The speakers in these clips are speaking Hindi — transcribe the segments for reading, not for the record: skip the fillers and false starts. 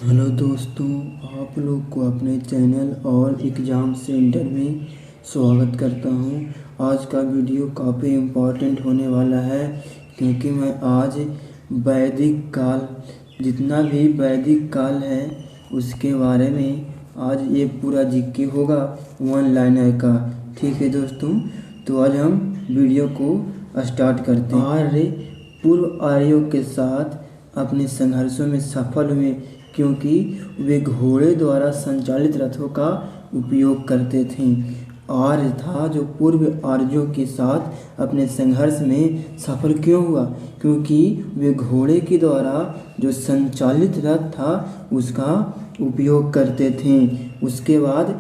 हेलो दोस्तों, आप लोग को अपने चैनल और एग्ज़ाम सेंटर में स्वागत करता हूं। आज का वीडियो काफ़ी इम्पोर्टेंट होने वाला है क्योंकि मैं आज वैदिक काल, जितना भी वैदिक काल है उसके बारे में आज ये पूरा जीके होगा, वन लाइनर का। ठीक है दोस्तों, तो आज हम वीडियो को स्टार्ट करते हैं। आर्य पूर्व आर्यों के साथ अपने संघर्षों में सफल हुए क्योंकि वे घोड़े द्वारा संचालित रथों का उपयोग करते थे। आर्य था जो पूर्व आर्यों के साथ अपने संघर्ष में सफल क्यों हुआ, क्योंकि वे घोड़े के द्वारा जो संचालित रथ था उसका उपयोग करते थे। उसके बाद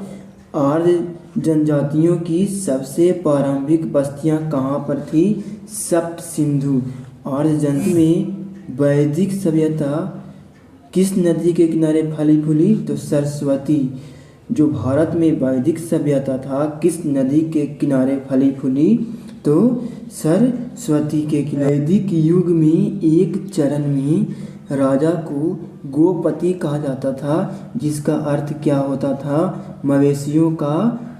आर्य जनजातियों की सबसे प्रारंभिक बस्तियां कहाँ पर थी? सप्त सिंधु। आर्य जनजाति में वैदिक सभ्यता किस नदी के किनारे फली फूली? तो सरस्वती। जो भारत में वैदिक सभ्यता था किस नदी के किनारे फली फूली? तो सरस्वती के किनारे। वैदिक युग में एक चरण में राजा को गोपति कहा जाता था, जिसका अर्थ क्या होता था? मवेशियों का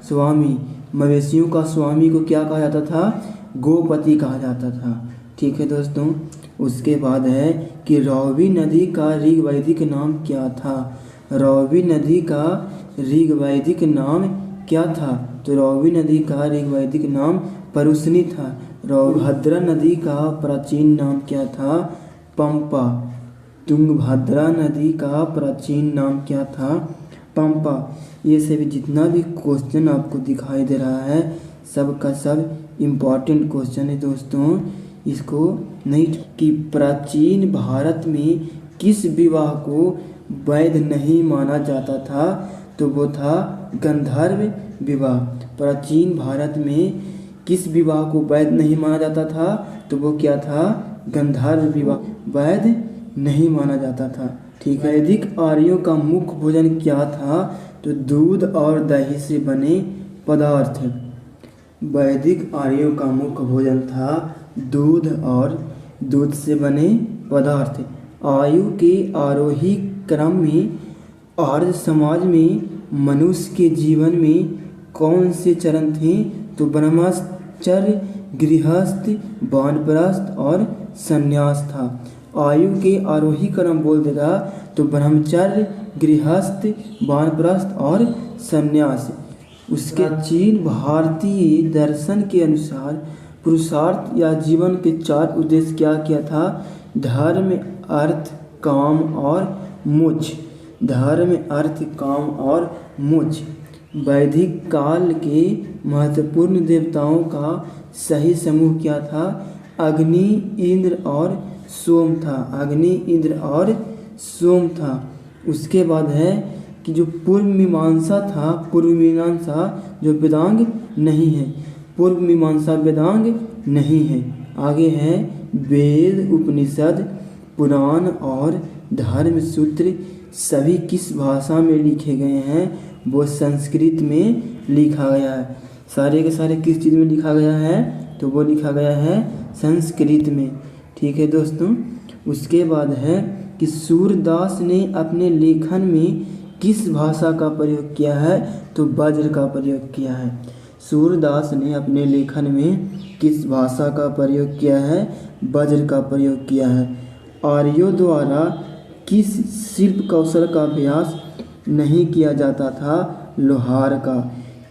स्वामी। मवेशियों का स्वामी को क्या कहा जाता था? गोपति कहा जाता था। ठीक है दोस्तों, उसके बाद है कि रावी नदी का ऋग्वैदिक नाम क्या था? रावी नदी का ऋग्वैदिक नाम क्या था? तो रावी नदी का ऋग्वैदिक नाम परुशनी था। तुंगभद्रा नदी का प्राचीन नाम क्या था? पंपा। तुंगभद्रा नदी का प्राचीन नाम क्या था? पंपा। ये सभी जितना भी क्वेश्चन आपको दिखाई दे रहा है सब का सब इम्पॉर्टेंट क्वेश्चन है दोस्तों। इसको नहीं कि प्राचीन भारत में किस विवाह को वैध नहीं माना जाता था? तो वो था गंधर्व विवाह। प्राचीन भारत में किस विवाह को वैध नहीं माना जाता था? तो वो क्या था? गंधर्व विवाह वैध नहीं माना जाता था। ठीक है। वैदिक आर्यों का मुख्य भोजन क्या था? तो दूध और दही से बने पदार्थ। वैदिक आर्यों का मुख्य भोजन था दूध और दूध से बने पदार्थ। आयु के आरोही क्रम में आर्य समाज में मनुष्य के जीवन में कौन से चरण थे? तो ब्रह्मचर्य, गृहस्थ, वानप्रस्थ और संन्यास था। आयु के आरोही क्रम बोल देगा तो ब्रह्मचर्य, गृहस्थ, वानप्रस्थ और संन्यास। उसके प्राचीन भारतीय दर्शन के अनुसार पुरुषार्थ या जीवन के चार उद्देश्य क्या क्या था? धर्म, अर्थ, काम और मोक्ष। धर्म, अर्थ, काम और मोक्ष। वैदिक काल के महत्वपूर्ण देवताओं का सही समूह क्या था? अग्नि, इंद्र और सोम था। अग्नि, इंद्र और सोम था। उसके बाद है कि जो पूर्व मीमांसा था, पूर्व मीमांसा जो वेदांग नहीं है, पूर्व मीमांसा वेदांग नहीं है। आगे है वेद, उपनिषद, पुराण और धर्म सूत्र सभी किस भाषा में लिखे गए हैं? वो संस्कृत में लिखा गया है। सारे के सारे किस चीज़ में लिखा गया है? तो वो लिखा गया है संस्कृत में। ठीक है दोस्तों, उसके बाद है कि सूरदास ने अपने लेखन में किस भाषा का प्रयोग किया है? तो वज्र का प्रयोग किया है। सूरदास ने अपने लेखन में किस भाषा का प्रयोग किया है? वज्र का प्रयोग किया है। आर्यों द्वारा किस शिल्प कौशल का अभ्यास नहीं किया जाता था? लोहार का।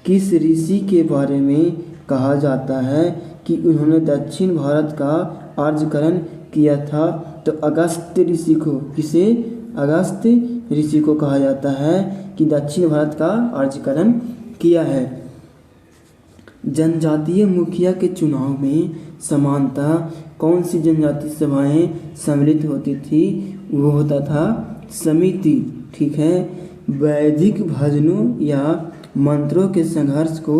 किस ऋषि के बारे में कहा जाता है कि उन्होंने दक्षिण भारत का आर्यकरण किया था? तो अगस्त ऋषि को। किसे? अगस्त ऋषि को कहा जाता है कि दक्षिण भारत का आर्यकरण किया है। जनजातीय मुखिया के चुनाव में समानता कौन सी जनजातीय सभाएं सम्मिलित होती थी? वो होता था समिति। ठीक है। वैदिक भजनों या मंत्रों के संघर्ष को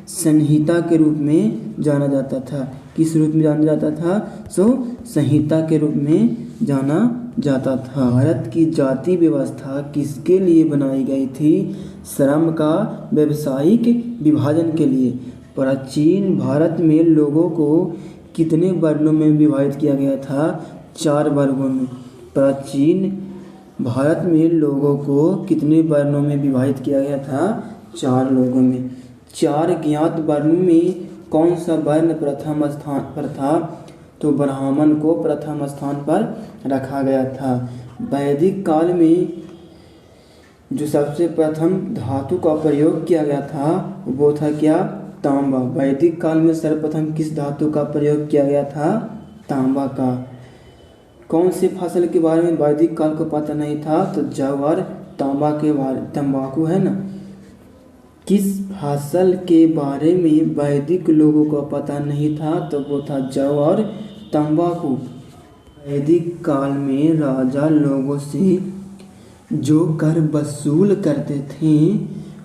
संहिता के रूप में जाना जाता था। किस रूप में जाना जाता था? संहिता के रूप में जाना जाता था। भारत की जाति व्यवस्था किसके लिए बनाई गई थी? श्रम का व्यावसायिक विभाजन के लिए। प्राचीन भारत में लोगों को कितने वर्णों में विभाजित किया गया था? 4 वर्गों में। प्राचीन भारत में लोगों को कितने वर्णों में विभाजित किया गया था? 4 लोगों में। 4 ज्ञात वर्णों में कौन सा वर्ण प्रथम स्थान पर था? तो ब्राह्मण को प्रथम स्थान पर रखा गया था। वैदिक काल में जो सबसे प्रथम धातु का प्रयोग किया गया था वो था क्या? तांबा। वैदिक काल में सर्वप्रथम किस धातु का प्रयोग किया गया था? तांबा का। कौन से फसल के बारे में वैदिक काल को पता नहीं था? तो जव और तांबा के बारे, तंबाकू है ना। किस फसल के बारे में वैदिक लोगों को पता नहीं था? तो वो था जव और तंबाकू। वैदिक काल में राजा लोगों से जो कर वसूल करते थे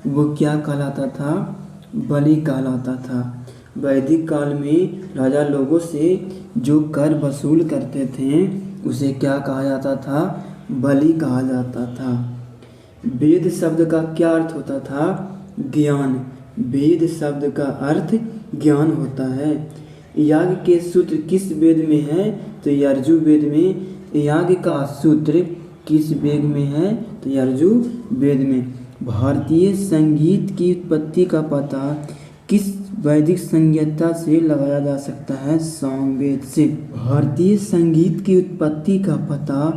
वो क्या कहलाता था? बलि कहलाता था। वैदिक काल में राजा लोगों से जो कर वसूल करते थे उसे क्या कहा जाता था? बलि कहा जाता था। वेद शब्द का क्या अर्थ होता था? ज्ञान। वेद शब्द का अर्थ ज्ञान होता है। याग के सूत्र किस वेद में है? तो यजुर्वेद में। याग का सूत्र किस वेद में है? तो यजुर्वेद में। भारतीय संगीत की उत्पत्ति का पता किस वैदिक संहिता से लगाया जा सकता है? सामवेद से। भारतीय संगीत की उत्पत्ति का पता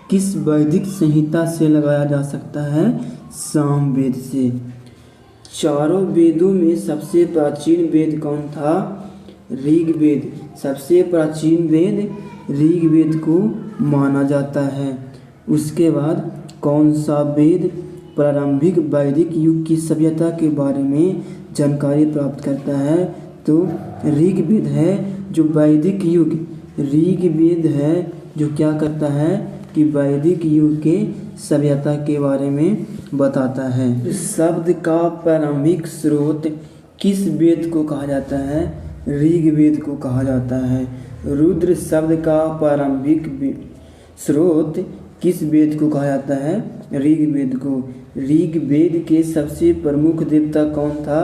किस वैदिक संहिता से लगाया जा सकता है? सामवेद से। चारों वेदों में सबसे प्राचीन वेद कौन था? ऋग्वेद। सबसे प्राचीन वेद ऋग्वेद को माना जाता है। उसके बाद कौन सा वेद प्रारंभिक वैदिक युग की सभ्यता के बारे में जानकारी प्राप्त करता है? तो ऋग्वेद है जो वैदिक युग। ऋग्वेद है जो क्या करता है कि वैदिक युग के सभ्यता के बारे में बताता है। शब्द का प्रारंभिक स्रोत किस वेद को कहा जाता है? ऋग्वेद को कहा जाता है। रुद्र शब्द का प्रारंभिक स्रोत किस वेद को कहा जाता है? ऋग्वेद को। ऋग्वेद के सबसे प्रमुख देवता कौन था?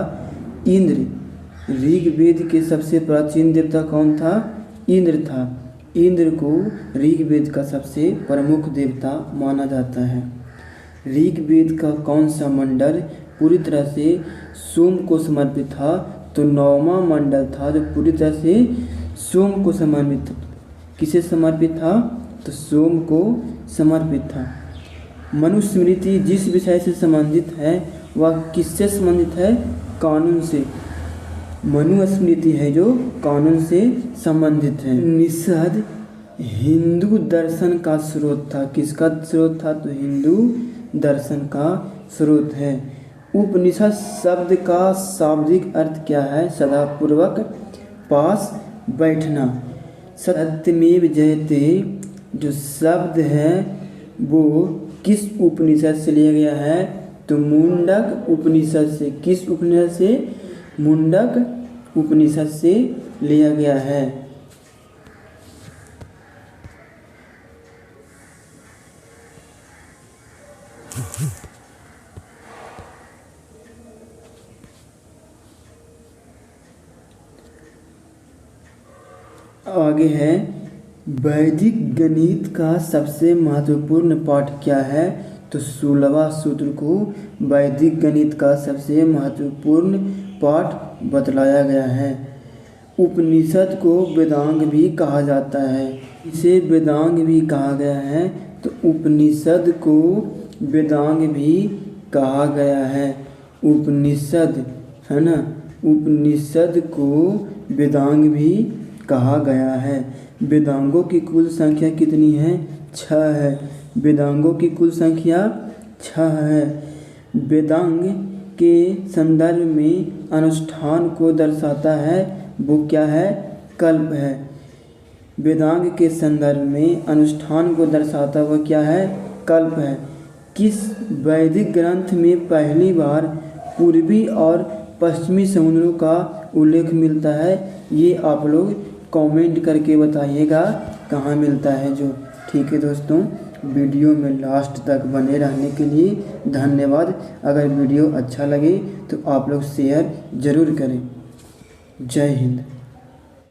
इंद्र। ऋग्वेद के सबसे प्राचीन देवता कौन था? इंद्र था। इंद्र को ऋग्वेद का सबसे प्रमुख देवता माना जाता है। ऋग्वेद का कौन सा मंडल पूरी तरह से सोम को समर्पित था? तो 9वां मंडल था जो पूरी तरह से सोम को समर्पित। किसे समर्पित था? तो सोम को समर्पित था। मनुस्मृति जिस विषय से संबंधित है वह किससे संबंधित है? कानून से। मनुस्मृति है जो कानून से संबंधित है। निषद हिंदू दर्शन का स्रोत था। किसका स्रोत था? तो हिंदू दर्शन का स्रोत है। उपनिषद शब्द का शाब्दिक अर्थ क्या है? सदापूर्वक पास बैठना। सत्यमेव जयते जो शब्द है वो किस उपनिषद से लिया गया है? तो मुंडक उपनिषद से। किस उपनिषद से? मुंडक उपनिषद से लिया गया है। आगे है वैदिक गणित का सबसे महत्वपूर्ण पाठ क्या है? तो 16वां सूत्र को वैदिक गणित का सबसे महत्वपूर्ण पाठ बतलाया गया है। उपनिषद को वेदांग भी कहा जाता है। इसे वेदांग भी कहा गया है। तो उपनिषद को वेदांग भी कहा गया है। उपनिषद है ना, उपनिषद को वेदांग भी कहा गया है। वेदांगों की कुल संख्या कितनी है? 6 है। वेदांगों की कुल संख्या 6 है। वेदांग के संदर्भ में अनुष्ठान को दर्शाता है वो क्या है? कल्प है। वेदांग के संदर्भ में अनुष्ठान को दर्शाता हुआ क्या है? कल्प है। किस वैदिक ग्रंथ में पहली बार पूर्वी और पश्चिमी समुद्रों का उल्लेख मिलता है? ये आप लोग कमेंट करके बताइएगा कहाँ मिलता है जो। ठीक है दोस्तों, वीडियो में लास्ट तक बने रहने के लिए धन्यवाद। अगर वीडियो अच्छा लगे तो आप लोग शेयर ज़रूर करें। जय हिंद।